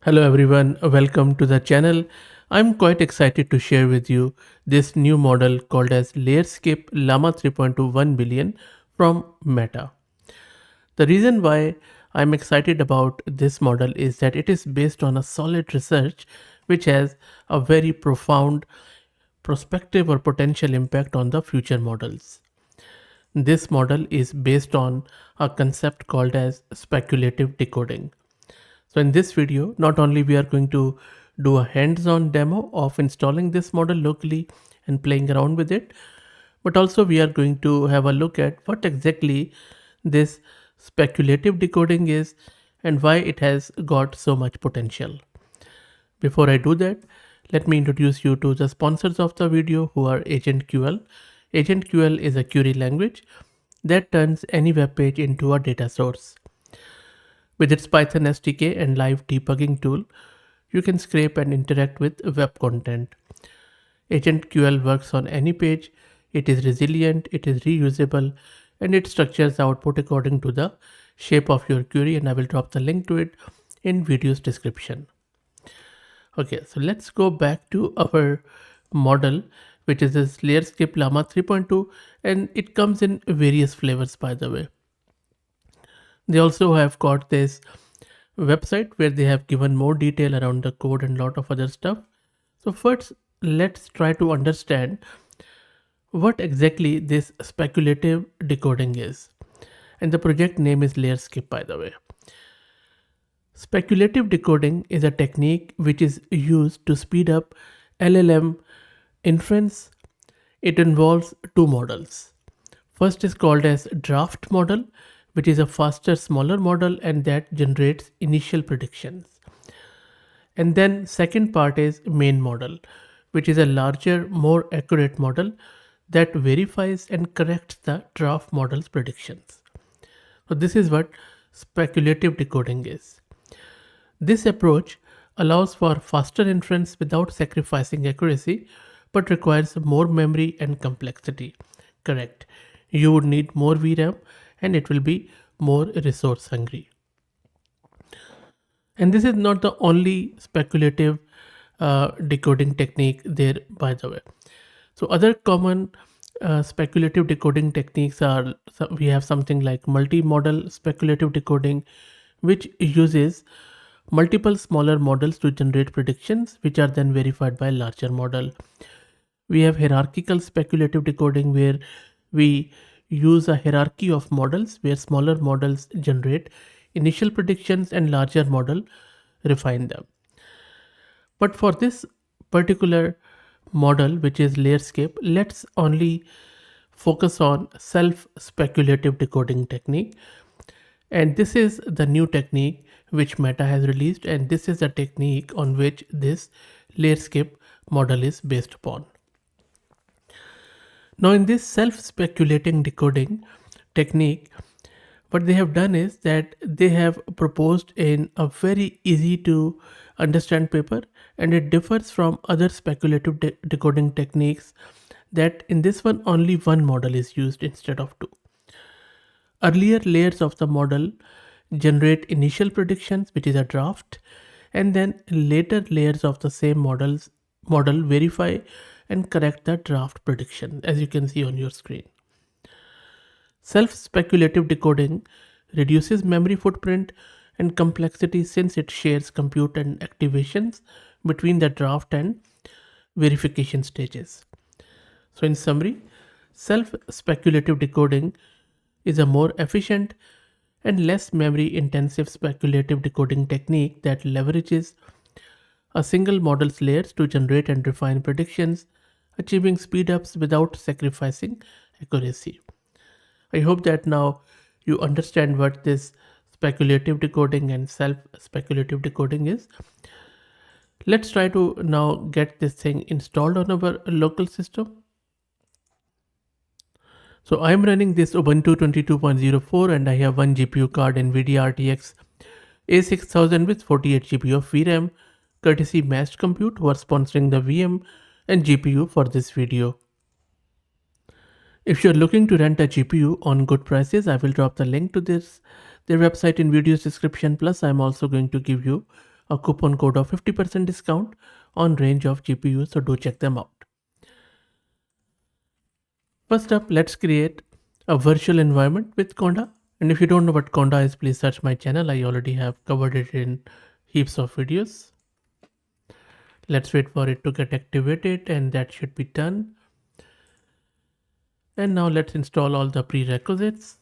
Hello everyone, welcome to the channel. I'm quite excited to share with you this new model called as LayerSkip Llama 3.2 1 billion from Meta. The reason why I'm excited about this model is that it is based on a solid research which has a very profound prospective or potential impact on the future models. This model is based on a concept called as speculative decoding. So in this video, not only we are going to do a hands-on demo of installing this model locally and playing around with it, but also we are going to have a look at what exactly this speculative decoding is and why it has got so much potential. Before I do that, let me introduce you to the sponsors of the video who are AgentQL. AgentQL is a query language that turns any web page into a data source. With its Python SDK and live debugging tool, you can scrape and interact with web content. AgentQL works on any page, it is resilient, it is reusable, and it structures the output according to the shape of your query, and I will drop the link to it in video's description. Okay, so let's go back to our model, which is this LayerSkip Llama 3.2, and it comes in various flavors, by the way. They also have got this website where they have given more detail around the code and lot of other stuff. So first, let's try to understand what exactly this speculative decoding is. And the project name is LayerSkip, by the way. Speculative decoding is a technique which is used to speed up LLM inference. It involves two models. First is called as draft model, which is a faster, smaller model and that generates initial predictions. And then second part is main model, which is a larger, more accurate model that verifies and corrects the draft model's predictions. So this is what speculative decoding is. This approach allows for faster inference without sacrificing accuracy, but requires more memory and complexity. Correct. You would need more VRAM and it will be more resource hungry. And this is not the only speculative decoding technique there, by the way. So other common speculative decoding techniques are, we have something like multi-model speculative decoding, which uses multiple smaller models to generate predictions, which are then verified by a larger model. We have hierarchical speculative decoding, where we use a hierarchy of models where smaller models generate initial predictions and larger model refine them. But for this particular model, which is LayerSkip, let's only focus on self-speculative decoding technique. And this is the new technique which Meta has released, and this is the technique on which this LayerSkip model is based upon. Now in this self-speculating decoding technique, what they have done is that they have proposed in a very easy to understand paper, and it differs from other speculative decoding techniques that in this one only one model is used instead of two. Earlier layers of the model generate initial predictions, which is a draft, and then later layers of the same model verify and correct the draft prediction, as you can see on your screen. Self-speculative decoding reduces memory footprint and complexity since it shares compute and activations between the draft and verification stages. So in summary, self-speculative decoding is a more efficient and less memory intensive speculative decoding technique that leverages a single model's layers to generate and refine predictions, achieving speedups without sacrificing accuracy. I hope that now you understand what this speculative decoding and self-speculative decoding is. Let's try to now get this thing installed on our local system. So I'm running this Ubuntu 22.04 and I have one GPU card NVIDIA RTX A6000 with 48 GB of VRAM, courtesy Matched Compute, who are sponsoring the VM and GPU for this video. If you're looking to rent a GPU on good prices, I will drop the link to their website in video's description. Plus, I'm also going to give you a coupon code of 50% discount on range of GPUs, so do check them out. First up, let's create a virtual environment with Conda. And if you don't know what Conda is, please search my channel. I already have covered it in heaps of videos. Let's wait for it to get activated, and that should be done. And now let's install all the prerequisites.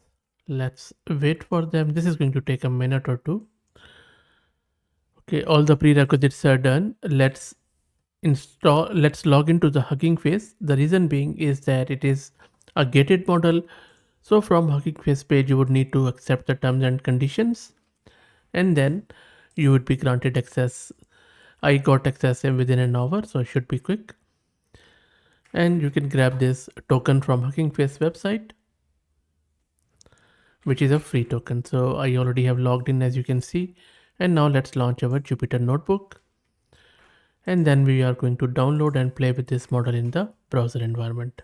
Let's wait for them. This is going to take a minute or two. Okay, all the prerequisites are done. Let's log into the Hugging Face. The reason being is that it is a gated model. So from Hugging Face page, you would need to accept the terms and conditions, and then you would be granted access. I got access within an hour, so it should be quick. And you can grab this token from Hugging Face website, which is a free token. So I already have logged in, as you can see. And now let's launch our Jupyter notebook. And then we are going to download and play with this model in the browser environment.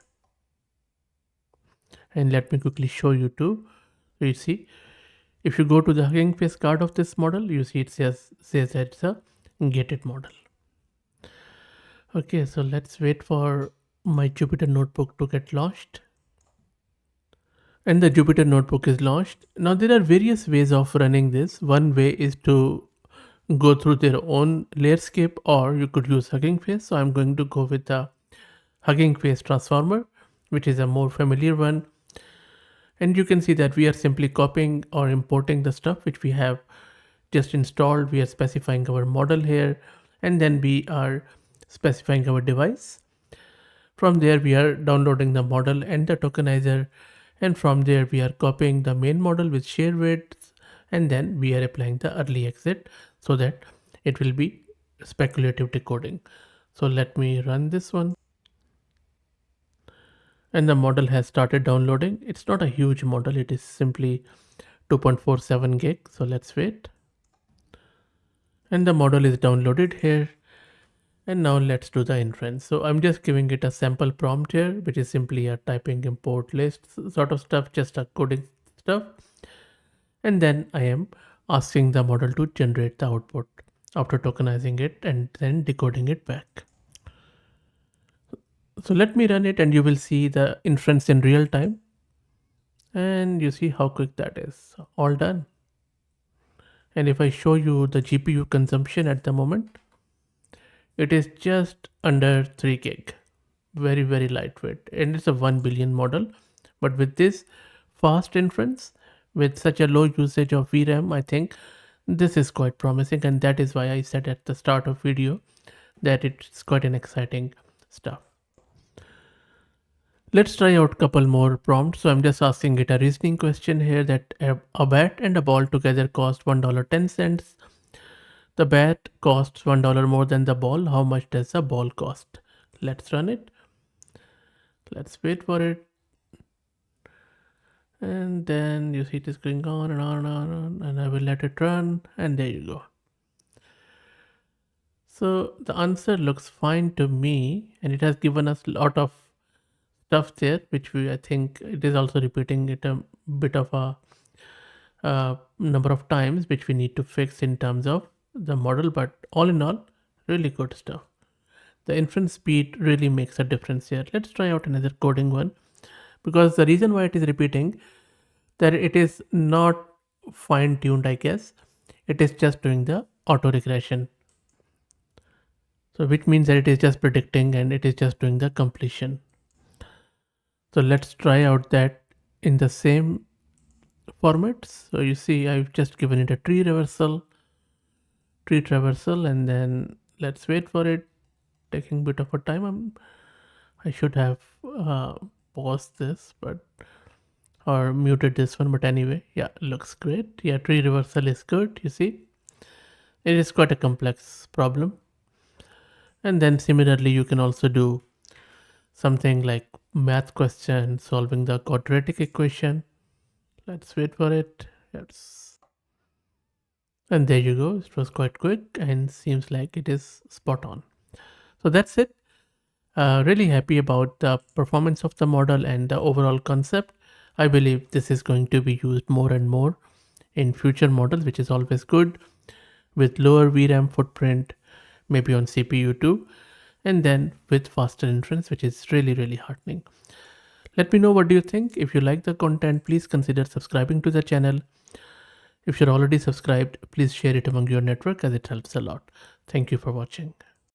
And let me quickly show you too. So you see, if you go to the Hugging Face card of this model, you see it says that it's a gated model. Okay, so let's wait for my Jupyter notebook to get launched. And the Jupyter notebook is launched. Now there are various ways of running this. One way is to go through their own LayerSkip, or you could use Hugging Face. So I'm going to go with the Hugging Face transformer, which is a more familiar one. And you can see that we are simply copying or importing the stuff which we have just installed. We are specifying our model here, and then we are specifying our device. From there, we are downloading the model and the tokenizer. And from there, we are copying the main model with share weights, and then we are applying the early exit so that it will be speculative decoding. So let me run this one. And the model has started downloading. It's not a huge model. It is simply 2.47 gig. So let's wait. And the model is downloaded here. And now let's do the inference. So I'm just giving it a sample prompt here, which is simply a typing import list sort of stuff, just a coding stuff. And then I am asking the model to generate the output after tokenizing it and then decoding it back. So let me run it and you will see the inference in real time. And you see how quick that is. All done. And if I show you the GPU consumption at the moment, it is just under 3 gig. Very, very lightweight. And it's a 1 billion model. But with this fast inference, with such a low usage of VRAM, I think this is quite promising. And that is why I said at the start of video that it's quite an exciting stuff. Let's try out a couple more prompts. So I'm just asking it a reasoning question here that a bat and a ball together cost $1.10. The bat costs $1 more than the ball. How much does the ball cost? Let's run it. Let's wait for it. And then you see it is going on and on and on, and I will let it run. And there you go. So the answer looks fine to me, and it has given us a lot of stuff there, which I think it is also repeating it a bit of a number of times, which we need to fix in terms of the model. But all in all, really good stuff. The inference speed really makes a difference here. Let's try out another coding one, because the reason why it is repeating, that it is not fine-tuned, I guess. It is just doing the auto regression. So which means that it is just predicting and it is just doing the completion. So let's try out that in the same format. So you see I've just given it a tree traversal, and then let's wait for it, taking a bit of a time. I should have paused this, or muted this one, but anyway, yeah, looks great. Yeah, tree reversal is good. You see, it is quite a complex problem. And then similarly, you can also do something like math question, solving the quadratic equation. Let's wait for it. Yes. And there you go. It was quite quick and seems like it is spot on. So that's it. Really happy about the performance of the model and the overall concept. I believe this is going to be used more and more in future models, which is always good. with lower VRAM footprint, maybe on CPU too, and then with faster inference, which is really heartening. Let me know what do you think. If you like the content, please consider subscribing to the channel. If you're already subscribed, please share it among your network as it helps a lot. Thank you for watching.